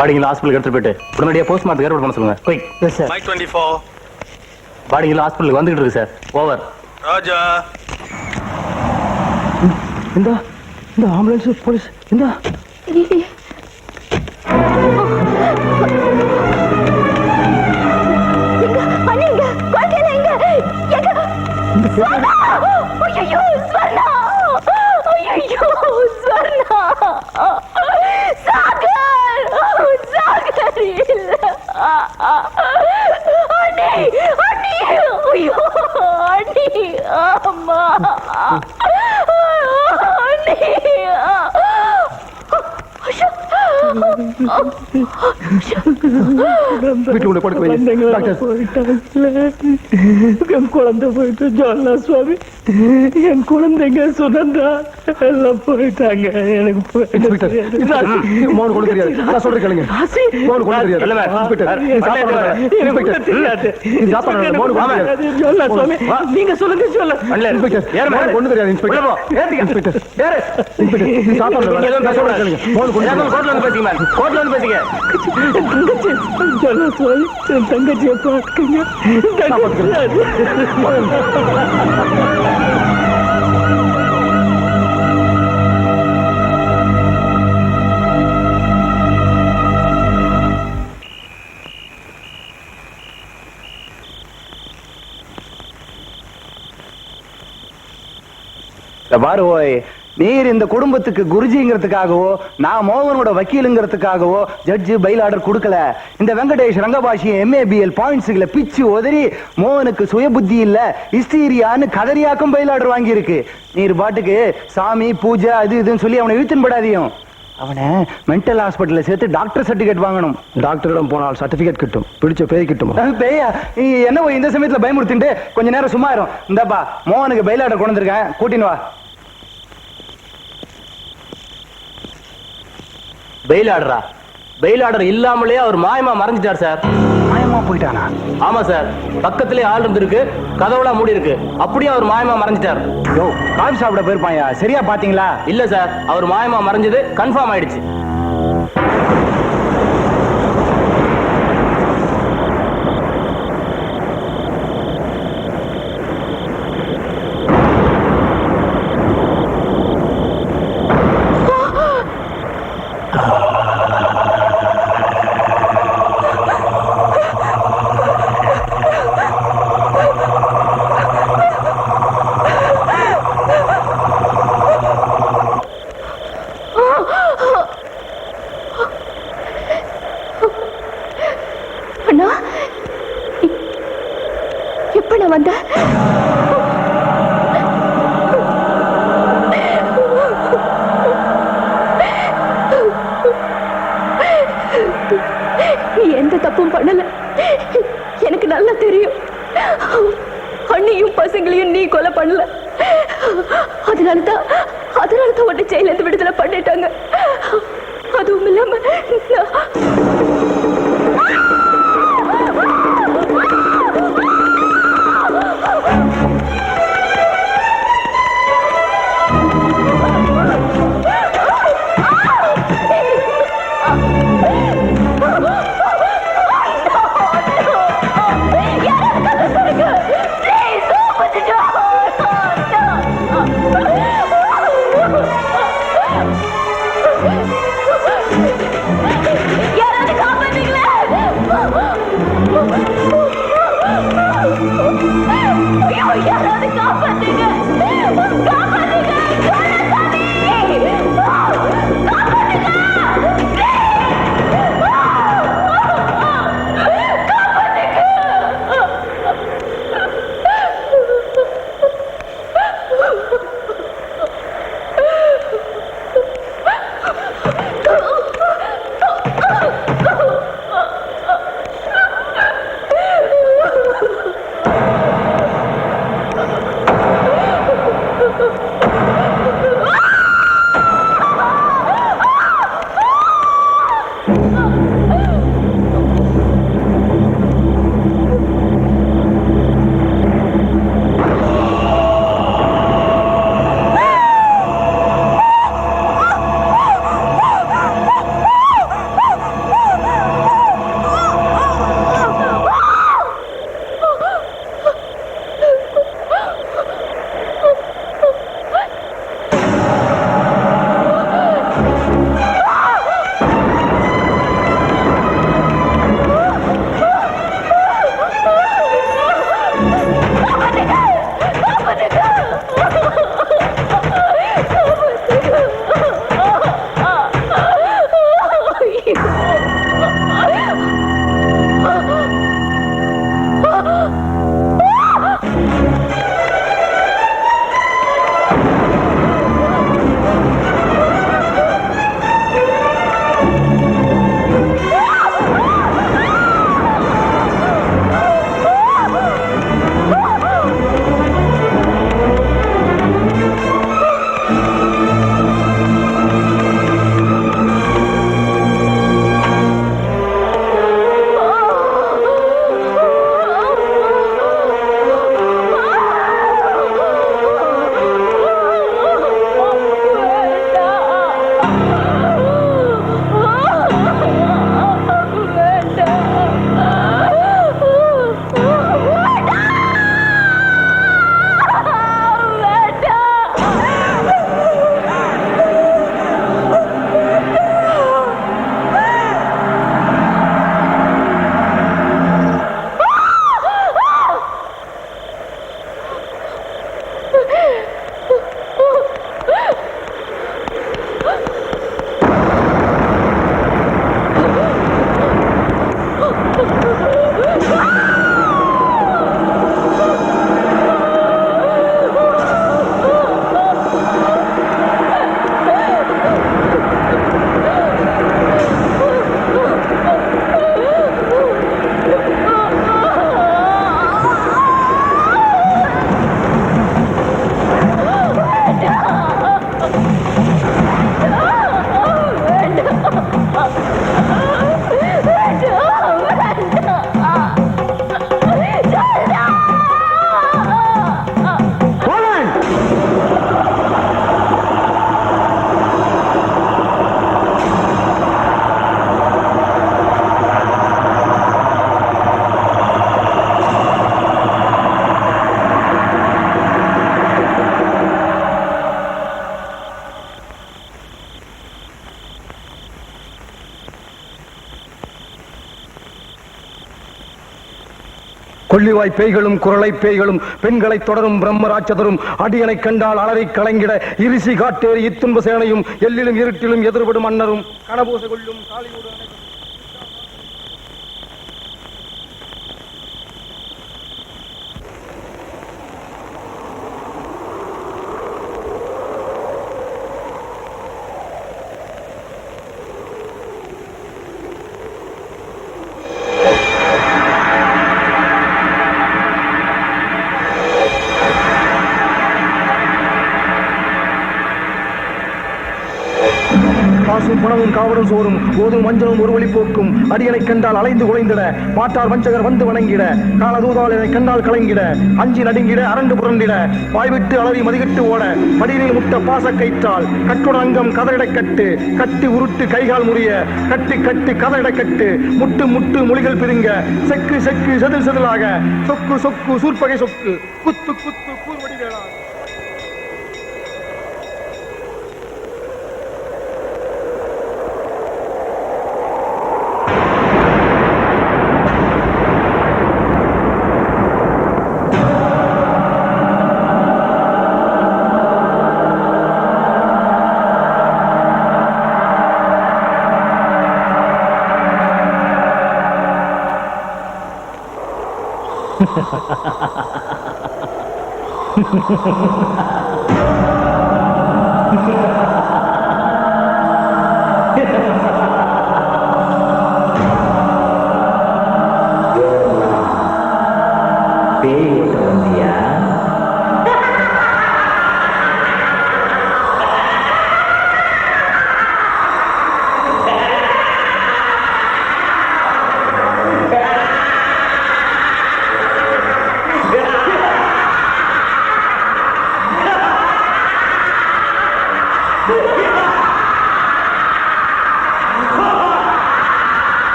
பாடிங்களா ஹாஸ்பிட்டலுக்கு எடுத்துட்டு போயிட்டு உடனடியாக போஸ்ட்மார்ட்டம் ஏற்பாடு பண்ண சொல்லுங்க. குயிக். Yes sir. 524. பாடிங்களா ஹாஸ்பிட்டலுக்கு வந்துகிட்டு இருக்கு சார். ஓவர். ராஜா. இந்த ஆம்புலன்ஸ் போலீஸ் இந்த வீட்டுல படுக்க என் குழந்தை போயிட்டு ஜோல்லா சுவாமி, என் குழந்தைங்க சுனந்தா எல்லாம் போயிட்டாங்க. எனக்கு மோன் கொண்டு தெரியாது. நான் சொல்றேன் கேளுங்க. மோன் கொண்டு தெரியாது. ஜோல்லா சுவாமி நீங்க சொல்லுங்க. சொல்ல கொண்டு தெரியாது. இன்ஸ்பெக்டர் தங்கச்சியை பார்த்துங்க. பாரு ஓய், நீர் இந்த குடும்பத்துக்கு குருஜிங்கிறதுக்காகவோ நான் மோகனோட வக்கீலுங்கிறதுக்காகவோ ஜட்ஜு பைல் ஆர்டர் கொடுக்கல. இந்த வெங்கடேஷ் ரங்கபாஷி MABL பாயிண்ட்ஸ்களை பிச்சு உதறி மோகனுக்கு சுய புத்தி இல்ல ஹிஸ்டீரியான்னு கதறியாக்கும் பைல் ஆர்டர் வாங்கி இருக்கு. நீர் பாட்டுக்கு சாமி பூஜை அது இதுன்னு சொல்லி அவனை இழுத்துன்னு படாதையும். அவனை மென்டல் ஹாஸ்பிட்டல்ல சேர்த்து டாக்டர் சர்டிபிகேட் வாங்கணும். டாக்டரிடம் போனால் சர்டிபிகேட் கிட்டும். பிடிச்ச பேய் கிட்டும். பேயா என்ன இந்த சமயத்துல பயமுறுத்திட்டு கொஞ்ச நேரம் சும்மா இருக்கும். இந்தாப்பா மோகனுக்கு பைல் ஆர்டர் கொண்டு வந்திருக்கேன், கூட்டின்னு வா. பெயில் ஆர்டரா? பெயில் ஆர்டர் இல்லாமலே அவர் மாயமா மறைஞ்சிட்டார் சார். மாயமா போயிட்டானா? ஆமா சார். பக்கத்திலே ஆள் இருந்திருக்கு, கதவுலாம் மூடி இருக்கு. அப்படியே அவர் மாயமா மறைஞ்சிட்டார். யோ, காபி சாப்பிட போயிருப்பாயா? சரியா பாத்தீங்களா? இல்ல சார், அவர் மாயமா மறைஞ்சது கன்ஃபார்ம் ஆயிடுச்சு. வந்த நீ எந்த தப்பும் பண்ணல. எனக்கு நல்லா தெரியும். அண்ணியும் பசங்களையும் நீ கொலை பண்ணல. அதனாலதான் உன்னை ஜெயில இருந்து விடுதலை பண்ணிட்டாங்க. அதுவும் இல்லாம யாராவது காப்பாத்துங்க. கொள்ளிவாய் பேய்களும் குரலை பேய்களும் பெண்களை தொடரும் பிரம்மராட்சதரும் அடியனை கண்டால் அலறி கலங்கிட இருசி காட்டேறி இத்துன்ப சேனையும் எல்லிலும் இருட்டிலும் எதிர்படும் மன்னரும் கனபூச கொள்ளும் காளியோடு காசும் பணமும் காவலும் சோறும் போதும் மஞ்சளும் ஒரு வழி போக்கும் அடியனை கண்டால் அலைந்து குலைந்திட மாட்டார் வஞ்சகர் வந்து வணங்கிட காலதூதால் என்னை கண்டால் கலங்கிட அஞ்சி நடுங்கிட அரண்டு புரண்டிட வாய்விட்டு அலறி மதிகட்டு ஓட படியினை முட்ட பாச கயிற்றால் கட்டுட அங்கம் கதறிட கட்டு கட்டி உருட்டு கைகால் முறிய கட்டி கட்டி கதறிட கட்டு முட்டு முட்டு மொழிகள் பிரிங்க செக்கு செக்கு செதில் செதிலாக சொக்கு சொக்கு சூர்பகை சொக்கு குத்து குத்து கூர்வடி வேளா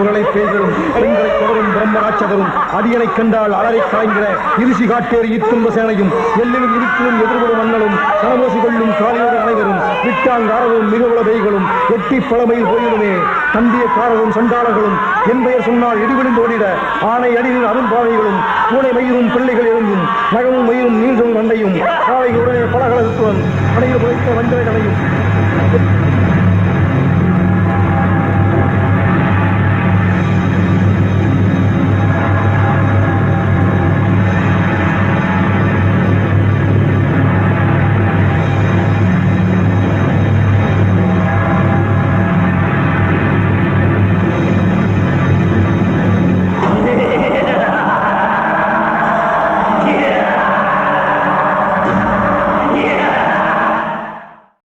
குரலை பேய்களும் பெண்களை தொடரும் பிரம்மராட்சதரும் அடியனை கண்டால் அலறி காய்கிற இருசி காட்டேறி இத்துன்ப சேனையும் எல்லிலும் இருட்டிலும் எதிர்படும் மன்னலும் கனமோசி கொள்ளும் காலியோடு அனைவரும் விட்டாங்காரரும் மிகவுள பெய்களும் எட்டி பழமையில் போயிடுமே தந்திய காரரும் சண்டாளர்களும் என் பெயர் சொன்னால் இடிவிழுந்து ஓடிட ஆணை அடியில் அரும்பாவைகளும் பூனை மயிரும் பிள்ளைகள் எழுந்தும் நகமும் மயிரும் நீள்களும் நண்டையும் காலை உடனே பலகலத்துடன் கடையில் உழைத்த வஞ்சகனையும்